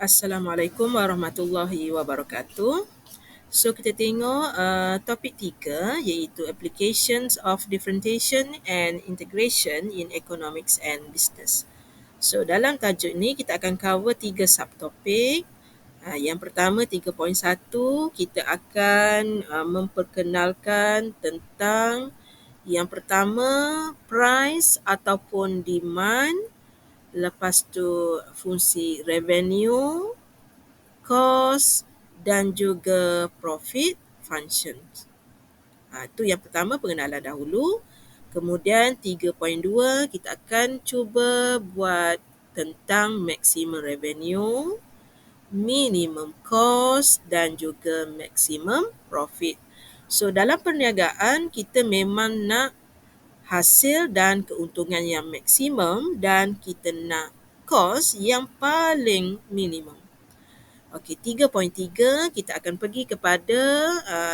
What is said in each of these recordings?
Assalamualaikum warahmatullahi wabarakatuh. So kita tengok topik 3 iaitu Applications of Differentiation and Integration in Economics and Business. So dalam tajuk ni kita akan cover 3 subtopik. Yang pertama 3.1 kita akan memperkenalkan tentang yang pertama price ataupun demand. Lepas tu fungsi revenue, cost dan juga profit functions. Itu yang pertama, pengenalan dahulu. Kemudian 3.2 kita akan cuba buat tentang maximum revenue, minimum cost dan juga maximum profit. So dalam perniagaan kita memang nak hasil dan keuntungan yang maksimum dan kita nak kos yang paling minimum. Okey, 3.3 kita akan pergi kepada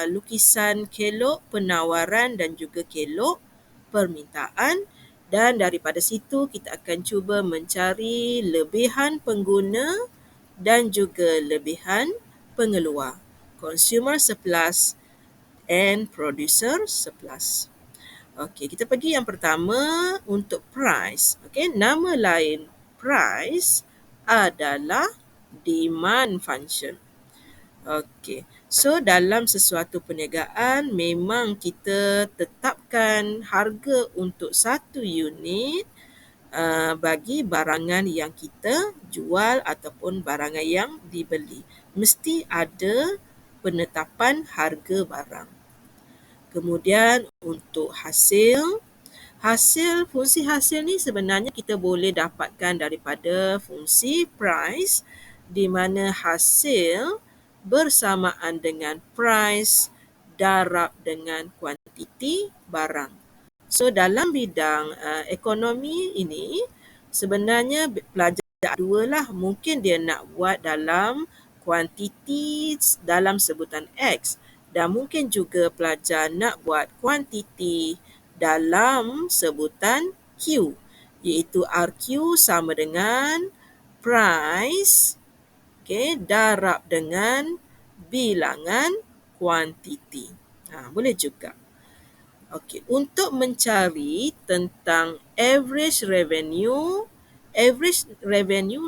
lukisan kelok penawaran dan juga kelok permintaan, dan daripada situ kita akan cuba mencari lebihan pengguna dan juga lebihan pengeluar, consumer surplus and producer surplus. Okey, kita pergi yang pertama untuk price. Okey, nama lain price adalah demand function. Okey, so dalam sesuatu perniagaan memang kita tetapkan harga untuk satu unit bagi barangan yang kita jual ataupun barangan yang dibeli. Mesti ada penetapan harga barang. Kemudian untuk fungsi hasil ni sebenarnya kita boleh dapatkan daripada fungsi price, di mana hasil bersamaan dengan price darab dengan kuantiti barang. So dalam bidang ekonomi ini sebenarnya pelajar dua lah, mungkin dia nak buat dalam kuantiti dalam sebutan X, dan mungkin juga pelajar nak buat kuantiti dalam sebutan Q, iaitu RQ sama dengan price darab dengan bilangan kuantiti. Boleh juga. Okey, untuk mencari tentang average revenue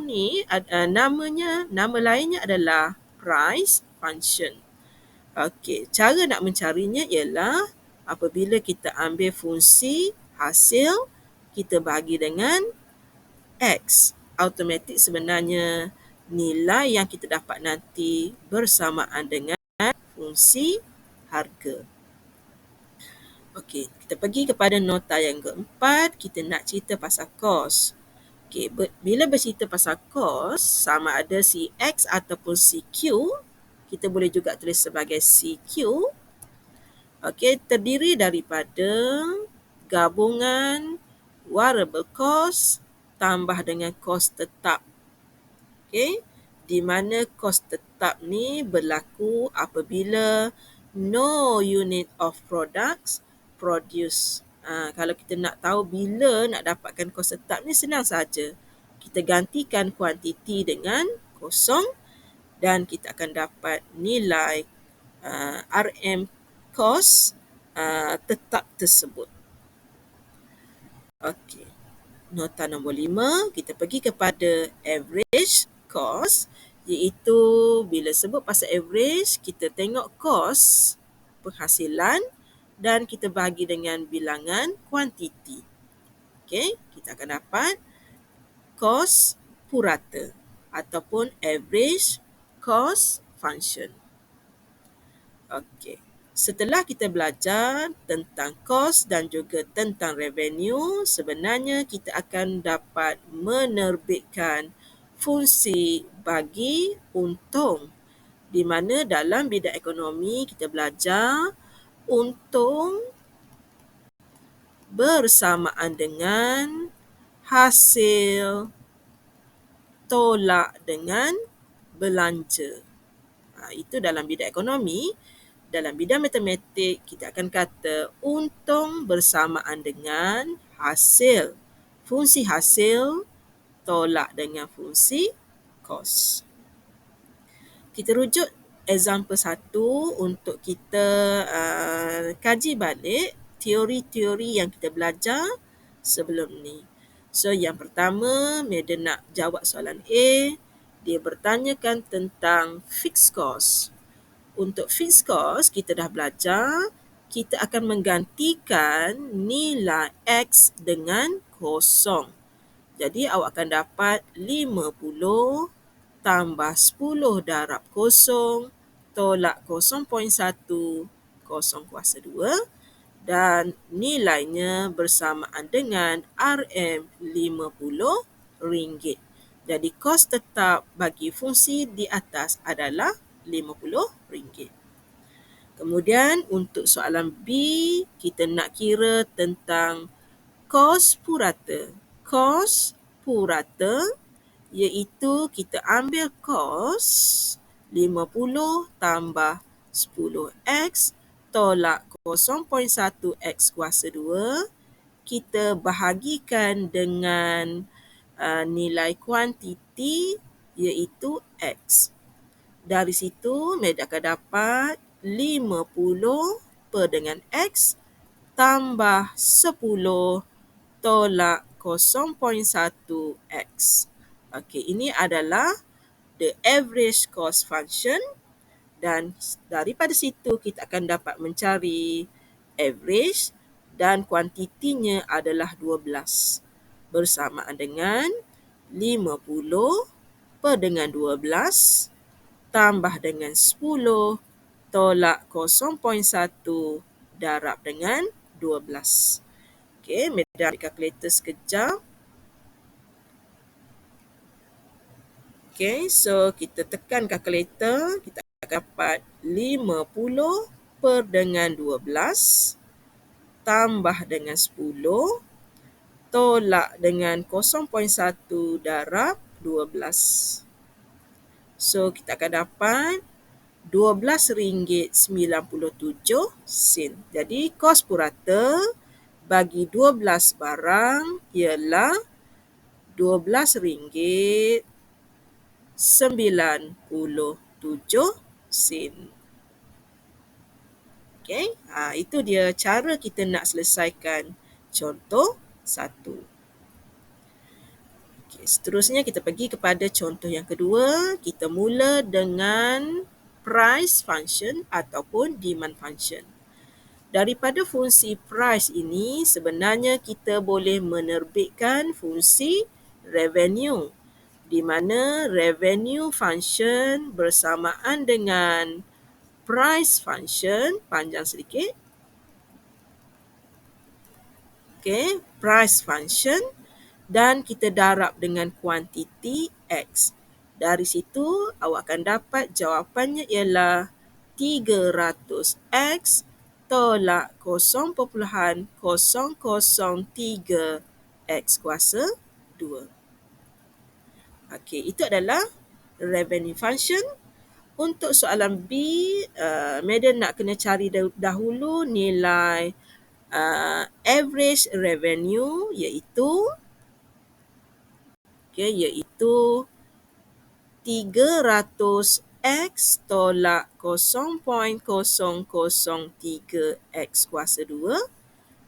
ni nama lainnya adalah price function. Okey, cara nak mencarinya ialah apabila kita ambil fungsi hasil, kita bahagi dengan X. Automatik sebenarnya nilai yang kita dapat nanti bersamaan dengan fungsi harga. Okey, kita pergi kepada nota yang keempat, kita nak cerita pasal kos. Okey, bila bercerita pasal kos, sama ada si X ataupun si Q, kita boleh juga tulis sebagai CQ. Okey, terdiri daripada gabungan variable cost tambah dengan kos tetap. Okey, di mana kos tetap ni berlaku apabila no unit of products produce. Kalau kita nak tahu bila nak dapatkan kos tetap ni senang saja. Kita gantikan kuantiti dengan kosong dan kita akan dapat nilai RM kos tetap tersebut. Okey. Nota nombor 5, kita pergi kepada average cost, iaitu bila sebut pasal average, kita tengok kos penghasilan dan kita bahagi dengan bilangan kuantiti. Okey, kita akan dapat kos purata ataupun average cost function. Okey. Setelah kita belajar tentang kos dan juga tentang revenue, sebenarnya kita akan dapat menerbitkan fungsi bagi untung, di mana dalam bidang ekonomi kita belajar untung bersamaan dengan hasil tolak dengan belanja. Itu dalam bidang ekonomi. Dalam bidang matematik, kita akan kata untung bersamaan dengan hasil. Fungsi hasil tolak dengan fungsi kos. Kita rujuk example 1 untuk kita kaji balik teori-teori yang kita belajar sebelum ni. So, yang pertama, Maida nak jawab soalan A. Dia bertanyakan tentang fixed cost. Untuk fixed cost, kita dah belajar, kita akan menggantikan nilai X dengan kosong. Jadi, awak akan dapat 50 tambah 10 darab kosong tolak 0.1 kosong kuasa 2 dan nilainya bersamaan dengan RM50. Jadi kos tetap bagi fungsi di atas adalah RM50. Kemudian untuk soalan B, kita nak kira tentang kos purata. Kos purata iaitu kita ambil kos 50 tambah 10x tolak 0.1x kuasa 2, kita bahagikan dengan nilai kuantiti iaitu x. Dari situ, Maida akan dapat 50 per dengan x tambah 10 tolak 0.1x. Okey, ini adalah the average cost function dan daripada situ kita akan dapat mencari average dan kuantitinya adalah 12 bersamaan dengan 50 per dengan 12 tambah dengan 10 tolak 0.1 darab dengan 12. Okey, Maida ambil kalkulator sekejap. Okey, so kita tekan kalkulator, kita akan dapat 50 per dengan 12 tambah dengan 10 tolak dengan 0.1 darab 12. So, kita akan dapat RM12.97. Jadi, kos purata bagi 12 barang ialah RM12.97. Okay? Itu dia cara kita nak selesaikan contoh 1. Okay, seterusnya kita pergi kepada contoh yang kedua. Kita mula dengan price function ataupun demand function. Daripada fungsi price ini, sebenarnya kita boleh menerbitkan fungsi revenue, di mana revenue function bersamaan dengan price function, panjang sedikit. Okay, price function dan kita darab dengan kuantiti X. Dari situ, awak akan dapat jawapannya ialah 300X tolak 0.003X kuasa 2. Okey, itu adalah revenue function. Untuk soalan B, Maida nak kena cari dahulu nilai average revenue iaitu 300X tolak 0.003X kuasa 2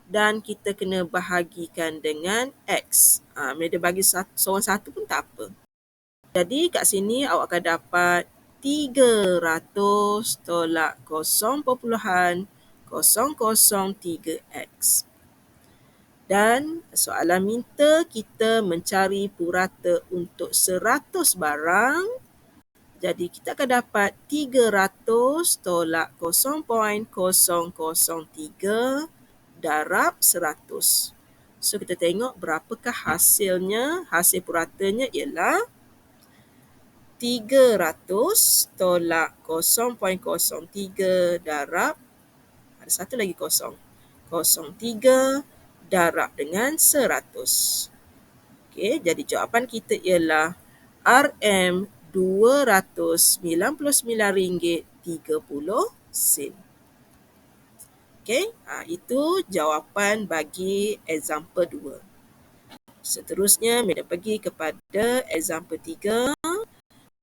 dan kita kena bahagikan dengan X. Maida bagi seorang satu pun tak apa. Jadi kat sini awak akan dapat 300 tolak 0.003X. Dan soalan minta kita mencari purata untuk 100 barang. Jadi kita akan dapat 300 tolak 0.003 darab 100. So kita tengok berapakah hasilnya. Hasil puratanya ialah 300 tolak 0.03 darab, ada satu lagi kosong, 03 darab dengan 100. Okey, jadi jawapan kita ialah RM299.30. Okey, itu jawapan bagi example 2. Seterusnya, Maida pergi kepada example 3.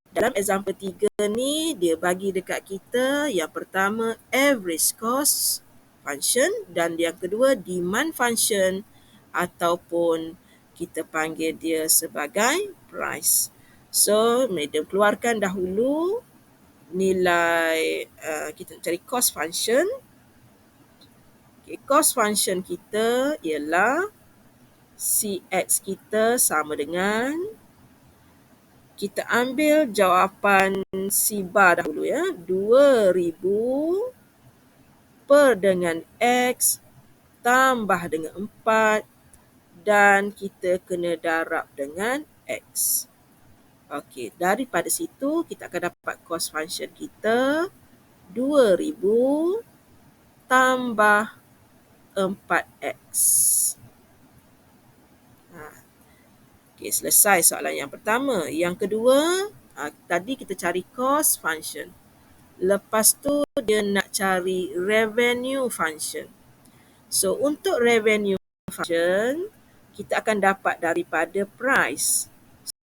Dalam example 3 ni, dia bagi dekat kita yang pertama average cost function dan yang kedua demand function ataupun kita panggil dia sebagai price. So, madam keluarkan dahulu nilai kita cari cost function. Okay, cost function kita ialah CX kita sama dengan, kita ambil jawapan C bar dahulu ya, 2000 per dengan X tambah dengan 4 dan kita kena darab dengan X. Okey, daripada situ kita akan dapat cost function kita 2000 tambah 4X. Okey, selesai soalan yang pertama. Yang kedua, tadi kita cari cost function. Lepas tu dia nak cari revenue function. So, untuk revenue function, kita akan dapat daripada price.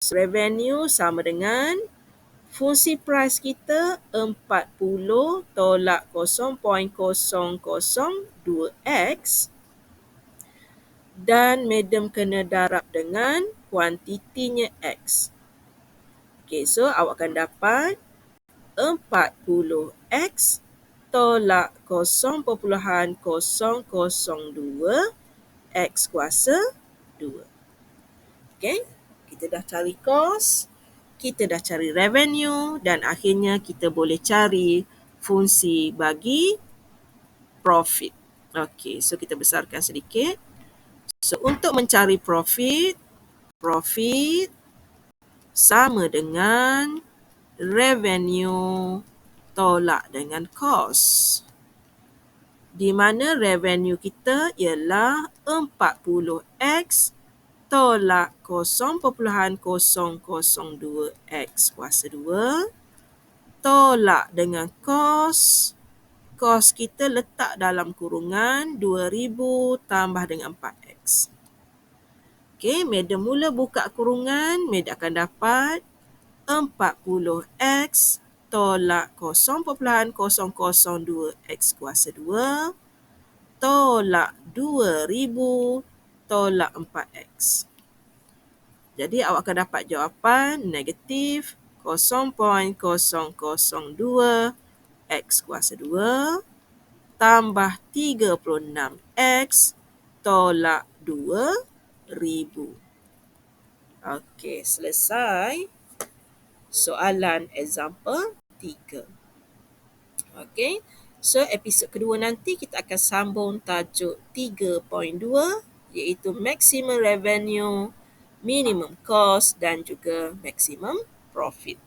So, revenue sama dengan fungsi price kita 40 tolak 0.002X dan madam kena darab dengan kuantitinya X. Okay, so awak akan dapat 40X tolak 0.002 X kuasa 2. Okay, kita dah cari cost, kita dah cari revenue dan akhirnya kita boleh cari fungsi bagi profit. Okay, so kita besarkan sedikit. So, untuk mencari profit sama dengan revenue tolak dengan cost. Di mana revenue kita ialah 40X tolak 0.002X kuasa 2 tolak dengan cost. Cost kita letak dalam kurungan 2000 tambah dengan 4X. Okey, madam mula buka kurungan, madam akan dapat 40X tolak 0.002X kuasa 2 tolak 2000 tolak 4X. Jadi awak akan dapat jawapan negatif 0.002X kuasa 2 tambah 36X tolak 2000. Okey, selesai soalan example 3. Okey, so episod kedua nanti kita akan sambung tajuk 3.2 iaitu maximum revenue, minimum cost dan juga maximum profit.